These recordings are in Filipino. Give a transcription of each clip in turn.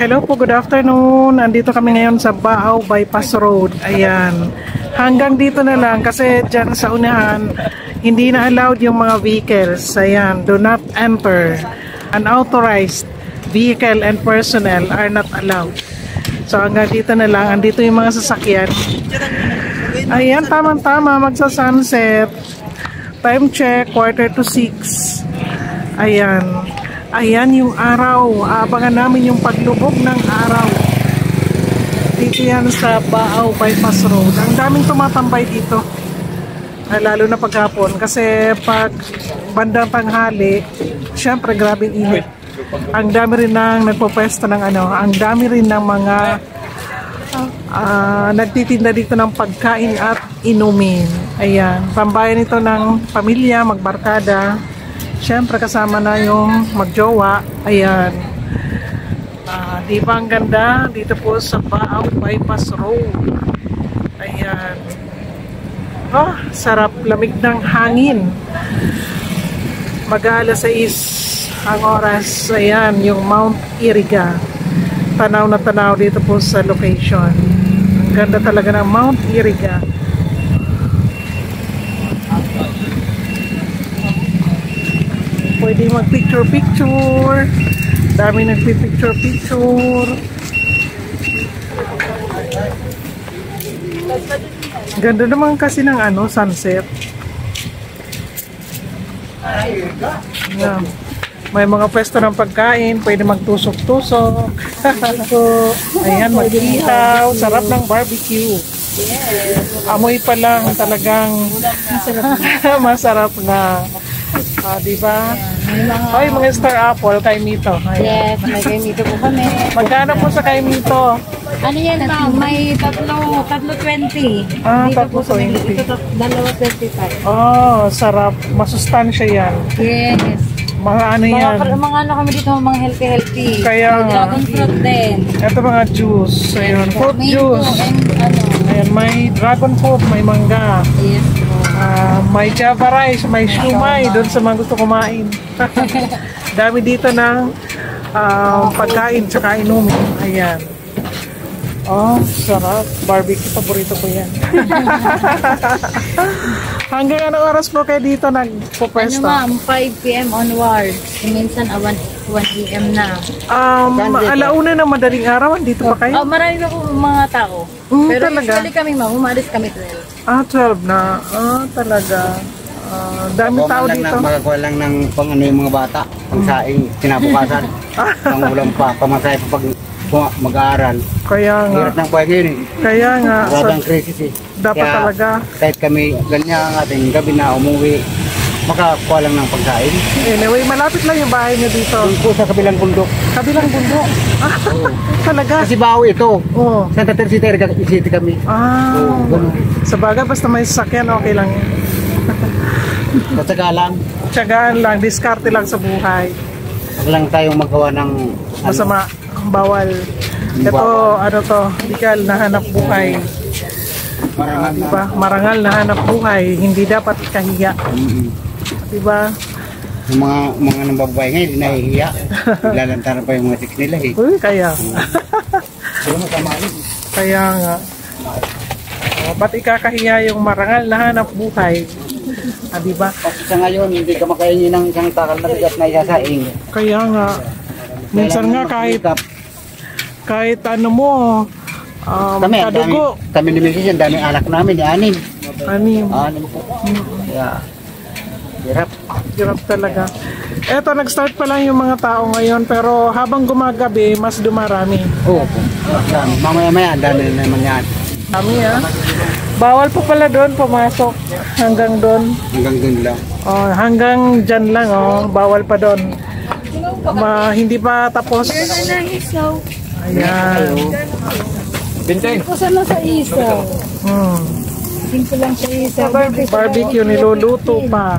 Hello po, good afternoon. Andito kami ngayon sa Baaw Bypass Road. Ayan. Hanggang dito na lang kasi dyan sa unahan, hindi na allowed yung mga vehicles. Ayan, do not enter. Unauthorized vehicle and personnel are not allowed. So hanggang dito na lang. Andito yung mga sasakyan. Ayan, tama-tama. Magsa-sunset. Time check, 5:45. Ayan. Ayan yung araw. Aabangan namin yung paglubog ng araw. Dito yan sa Baaw Bypass Road. Ang daming tumatambay dito. Lalo na paghapon. Kasi pag bandang tanghali, syempre grabing init. Ang dami rin ng nagpopwesto ng ano. Ang dami rin ng mga nagtitinda dito ng pagkain at inumin. Ayan. Pambayan ito ng pamilya, magbarkada. Siyempre kasama na yung magjowa. Ayan. Di ba ang ganda? Dito po sa Baaw Bypass Road. Ayan. Oh, sarap. Lamig ng hangin. Mag-aalas 6 ang oras. Ayan, yung Mount Iriga. Tanaw na tanaw dito po sa location. Ang ganda talaga ng Mount Iriga. Pwede mag-picture-picture. Dami nagpipicture-picture. Ganda naman kasi ng ano, sunset. Yeah. May mga pwesto ng pagkain. Pwede magtusok-tusok. Ayan, mag-ihaw. Sarap ng barbecue. Amoy pa lang talagang masarap na. Diba? Ay, mga star apple kay Mito. Yes, may kay Mito po kami. Magkano po sa kay Mito? Ano yan ma'am? May tatlo 20. Tatlo 20. Ito dalawa 25. Oh, sarap. Masustansya yan. Yes. Mga ano yan? Mga ano kami dito, mga healthy. Kaya dragon fruit din. Ito mga juice. Ayun, fruit juice. Ayan, may dragon fruit, may mangga. Yes. May java rice, may shumai doon sa mga gusto kumain. Dami dito ng pagkain tsaka inumin. Ayan. Oh, sarap. Barbecue, paborito ko yan. Hanggang anong oras po kayo dito nagpo-pwesto? Ano ma'am, 5 p.m. onwards. Minsan 1 p.m. na. Alauna ng madaling araw, dito pa kayo? Marami na po mga tao. Pero talaga? usually kami ma'am, umalis kami 12. 12 na. Talaga. Daming tao dito. Magawa lang ng pang ano yung mga bata. Pang saing, kinabukasan. Pang ulam pa, pamasay pa pag mag-aaral. Kaya nga. Hirap ng buhay ngayon eh. Kaya nga. Maraming krisis eh. Dapat kaya, talaga. Kahit kami ganyan ang ating gabi na umuwi, makakuha lang ng pagkain. Anyway, malapit lang yung bahay niyo dito. Doon po sa kabilang bundok. Kabilang bundok? Talaga? Kasi Baaw ito. Oo. Santa Teresa City kami. Sa bagay, basta may sasakyan, okay lang yun. Matsaga lang. Tiyagaan lang, diskarte lang sa buhay. Huwag lang tayong magawa ng masama, bawal. Ito, ano to, legal na hanap buhay. Diba? Marangal na hanap buhay, hindi dapat ikahiya. Diba? Yung mga nambabae ngayon, hindi nahihiya. Lalantaran pa yung mga chicks nila eh. Uy, kaya. Kaya nga. Ba't ikakahiya yung marangal na hanap buhay? Diba? Kasi sa ngayon, hindi ka makahingi ng isang takal na bigat na isasaing. Kaya nga. Minsan nga kahit ano mo, kadugo. Kami ni Mrs. Yan, daming alak namin, 6. 6 po. Kaya, hirap talaga. Eto, nag-start pa lang yung mga tao ngayon, pero habang gumagabi, mas dumarami. Oo po. Mamaya-maya, dami na naman yan. Dami Bawal po pala doon pumasok. Hanggang doon. Hanggang doon lang. Hanggang dyan lang. Bawal pa doon. Hindi pa tapos. Ayan. Binteng. Kusa lang sa isaw. Simple lang sa isaw. Barbecue niluluto pa.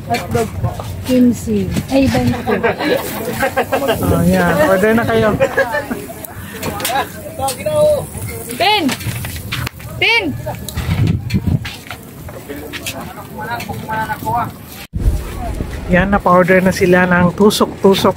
Hotdog po. 15. Ay, 20. Ayan. Order na kayo. Ben! Ben! Yan, napa-order na sila ng tusok-tusok.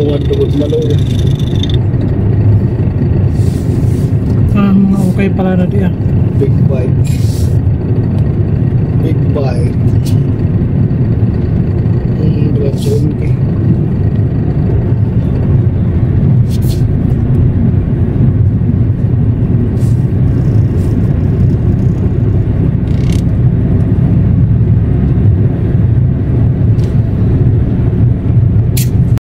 Bungad tugod malo. Mga okay pala na diya. Big bite. Big bite. Diretso yun.